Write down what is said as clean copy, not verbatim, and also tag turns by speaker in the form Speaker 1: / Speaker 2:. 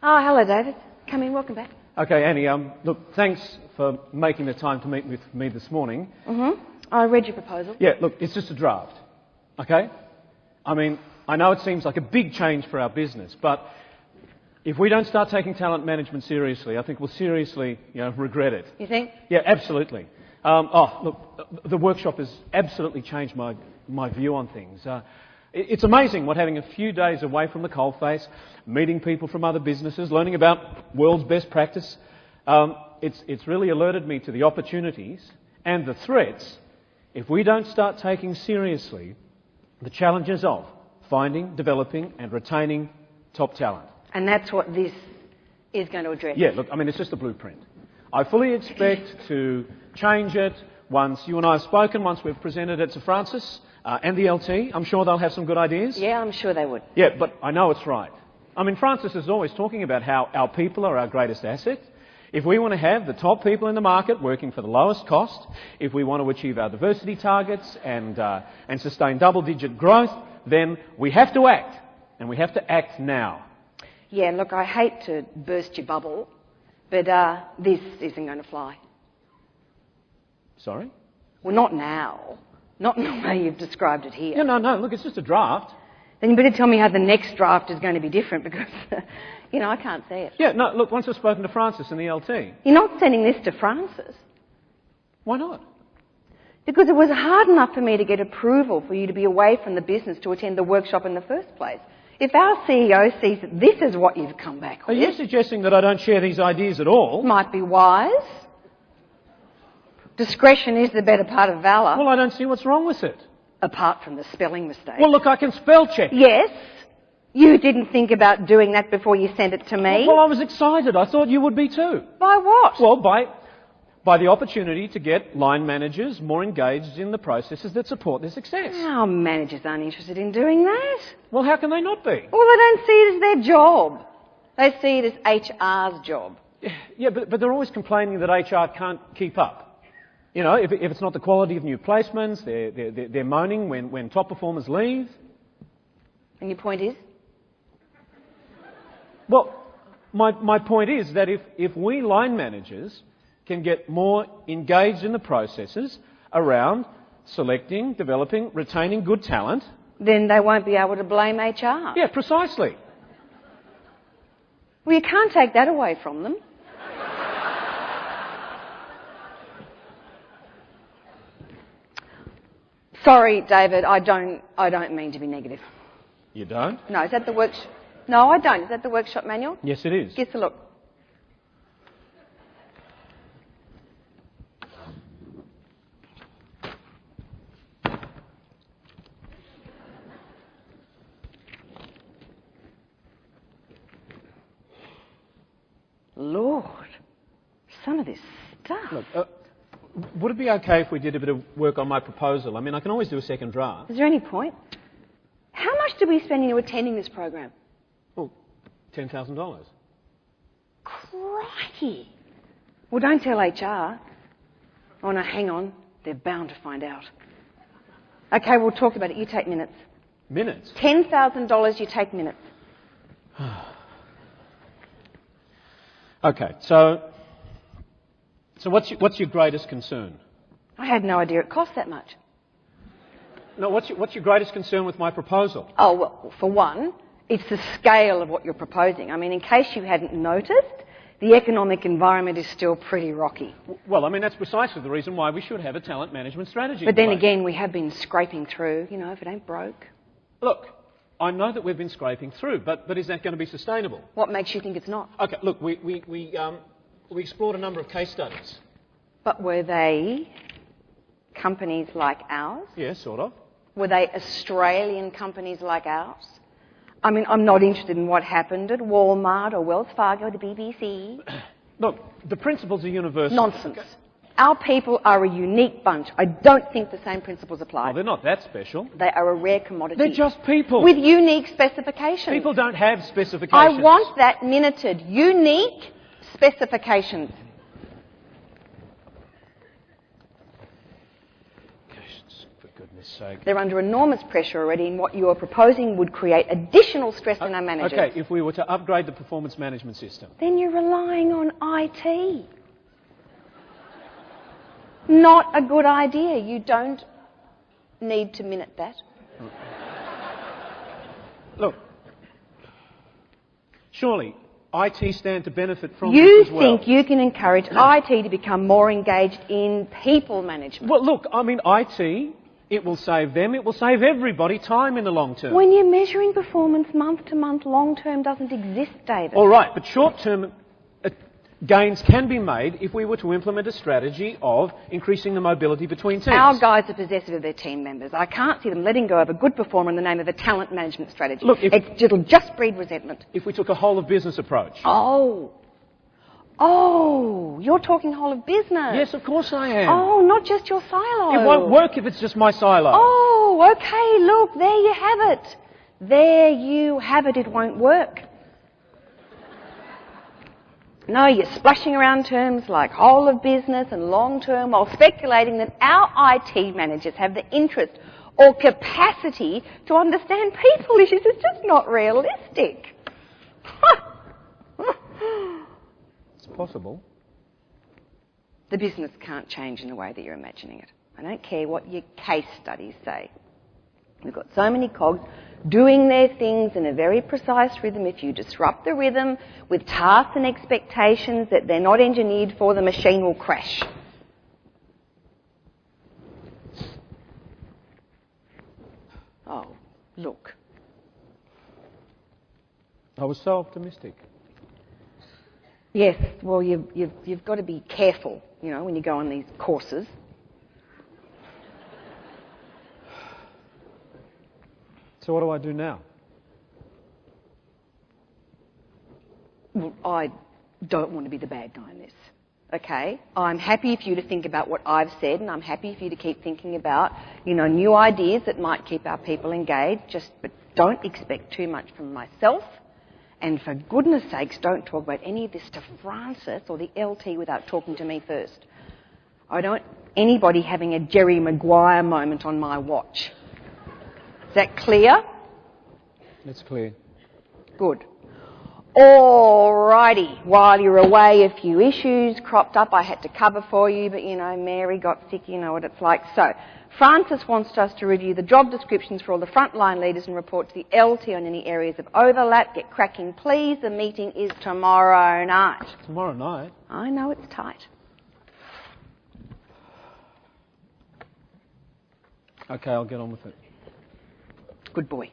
Speaker 1: Oh, hello, David. Come in, welcome back.
Speaker 2: Okay, Annie, look, thanks for making the time to meet with me this morning.
Speaker 1: I read your proposal.
Speaker 2: Yeah, look, it's just a draft, okay? I mean, I know it seems like a big change for our business, but if we don't start taking talent management seriously, I think we'll seriously, regret it.
Speaker 1: You think?
Speaker 2: Yeah, absolutely. Look, the workshop has absolutely changed my view on things. It's amazing what having a few days away from the coalface, meeting people from other businesses, learning about world's best practice, it's really alerted me to the opportunities and the threats if we don't start taking seriously the challenges of finding, developing and retaining top talent.
Speaker 1: And that's what this is going to address?
Speaker 2: Yeah, look, I mean, it's just a blueprint. I fully expect to change it once you and I have spoken, once we've presented it to Francis and the LT. I'm sure they'll have some good ideas.
Speaker 1: Yeah, I'm sure they would.
Speaker 2: Yeah, but I know it's right. I mean, Francis is always talking about how our people are our greatest asset. If we want to have the top people in the market working for the lowest cost, if we want to achieve our diversity targets and sustain double-digit growth, then we have to act, and we have to act now.
Speaker 1: Yeah, look, I hate to burst your bubble, but this isn't going to fly.
Speaker 2: Sorry?
Speaker 1: Well, not now. Not in the way you've described it here.
Speaker 2: Yeah, no, look, it's just a draft.
Speaker 1: Then you better tell me how the next draft is going to be different because, I can't see it.
Speaker 2: Yeah, no, look, once I've spoken to Francis and the LT.
Speaker 1: You're not sending this to Francis.
Speaker 2: Why not?
Speaker 1: Because it was hard enough for me to get approval for you to be away from the business to attend the workshop in the first place. If our CEO sees that this is what you've come back with...
Speaker 2: Are you suggesting that I don't share these ideas at all?
Speaker 1: Might be wise. Discretion is the better part of valour.
Speaker 2: Well, I don't see what's wrong with it.
Speaker 1: Apart from the spelling mistake.
Speaker 2: Well, look, I can spell check.
Speaker 1: Yes. You didn't think about doing that before you sent it to me.
Speaker 2: Well, I was excited. I thought you would be too.
Speaker 1: By what?
Speaker 2: Well, by the opportunity to get line managers more engaged in the processes that support their success.
Speaker 1: Our managers aren't interested in doing that.
Speaker 2: Well, how can they not be?
Speaker 1: Well, they don't see it as their job. They see it as HR's job.
Speaker 2: Yeah, but they're always complaining that HR can't keep up. If it's not the quality of new placements, they're moaning when top performers leave.
Speaker 1: And your point is?
Speaker 2: Well, my point is that if we line managers can get more engaged in the processes around selecting, developing, retaining good talent...
Speaker 1: Then they won't be able to blame HR.
Speaker 2: Yeah, precisely.
Speaker 1: Well, you can't take that away from them. Sorry, David, I don't mean to be negative.
Speaker 2: You don't?
Speaker 1: No, is that the workshop? No, I don't. Is that the workshop manual?
Speaker 2: Yes, it is.
Speaker 1: Give us a look. Lord, some of this stuff.
Speaker 2: Look, would it be okay if we did a bit of work on my proposal? I mean, I can always do a second draft.
Speaker 1: Is there any point? How much did we spend in you attending this program?
Speaker 2: Well, $10,000.
Speaker 1: Crikey. Well, don't tell HR. Oh, no, hang on. They're bound to find out. OK, we'll talk about it. You take minutes.
Speaker 2: Minutes?
Speaker 1: $10,000, you take minutes.
Speaker 2: OK, so what's your greatest concern?
Speaker 1: I had no idea it cost that much.
Speaker 2: No, what's your greatest concern with my proposal?
Speaker 1: Oh, well, for one, it's the scale of what you're proposing. I mean, in case you hadn't noticed, the economic environment is still pretty rocky.
Speaker 2: Well, I mean, that's precisely the reason why we should have a talent management strategy.
Speaker 1: But then again, we have been scraping through, if it ain't broke.
Speaker 2: Look, I know that we've been scraping through, but is that going to be sustainable?
Speaker 1: What makes you think it's not?
Speaker 2: OK, look, we explored a number of case studies.
Speaker 1: But were they companies like ours?
Speaker 2: Yeah, sort of.
Speaker 1: Were they Australian companies like ours? I mean, I'm not interested in what happened at Walmart or Wells Fargo or the BBC.
Speaker 2: Look, the principles are universal.
Speaker 1: Nonsense. Okay. Our people are a unique bunch. I don't think the same principles apply.
Speaker 2: Well, they're not that special.
Speaker 1: They are a rare commodity.
Speaker 2: They're just people.
Speaker 1: With unique specifications.
Speaker 2: People don't have specifications.
Speaker 1: I want that minuted. Unique specifications.
Speaker 2: goodness sake.
Speaker 1: They're under enormous pressure already, and what you are proposing would create additional stress on our managers.
Speaker 2: Okay, if we were to upgrade the performance management system.
Speaker 1: Then you're relying on IT. Not a good idea. You don't need to minute that.
Speaker 2: Look, surely IT stand to benefit from
Speaker 1: You
Speaker 2: this as well.
Speaker 1: think you can encourage IT to become more engaged in people management?
Speaker 2: Well, look, I mean, IT, it will save them, it will save everybody time in the long term.
Speaker 1: When you're measuring performance month to month, long term doesn't exist, David.
Speaker 2: All right, but short-term gains can be made if we were to implement a strategy of increasing the mobility between teams.
Speaker 1: Our guys are possessive of their team members. I can't see them letting go of a good performer in the name of a talent management strategy.
Speaker 2: Look,
Speaker 1: it'll just breed resentment.
Speaker 2: If we took a whole-of-business approach.
Speaker 1: Oh, you're talking whole of business.
Speaker 2: Yes, of course I am.
Speaker 1: Oh, not just your silo.
Speaker 2: It won't work if it's just my silo.
Speaker 1: Oh, okay, look, there you have it. There you have it, it won't work. No, you're splashing around terms like whole of business and long term while speculating that our IT managers have the interest or capacity to understand people issues. It's just not realistic.
Speaker 2: It's possible.
Speaker 1: The business can't change in the way that you're imagining it. I don't care what your case studies say. We've got so many cogs doing their things in a very precise rhythm. If you disrupt the rhythm with tasks and expectations that they're not engineered for, the machine will crash. Oh, look.
Speaker 2: I was so optimistic.
Speaker 1: Yes, well, you've got to be careful, you know, when you go on these courses.
Speaker 2: So what do I do now?
Speaker 1: Well, I don't want to be the bad guy in this, okay? I'm happy for you to think about what I've said, and I'm happy for you to keep thinking about, you know, new ideas that might keep our people engaged, but don't expect too much from myself. And for goodness sakes, don't talk about any of this to Francis or the LT without talking to me first. I don't want anybody having a Jerry Maguire moment on my watch. Is that clear?
Speaker 2: It's clear.
Speaker 1: Good. Alrighty. While you're away, a few issues cropped up I had to cover for you, but you know, Mary got sick, you know what it's like. So, Francis wants us to review the job descriptions for all the frontline leaders and report to the LT on any areas of overlap. Get cracking, please. The meeting is tomorrow night.
Speaker 2: Tomorrow night?
Speaker 1: I know it's tight.
Speaker 2: Okay, I'll get on with it.
Speaker 1: Good boy.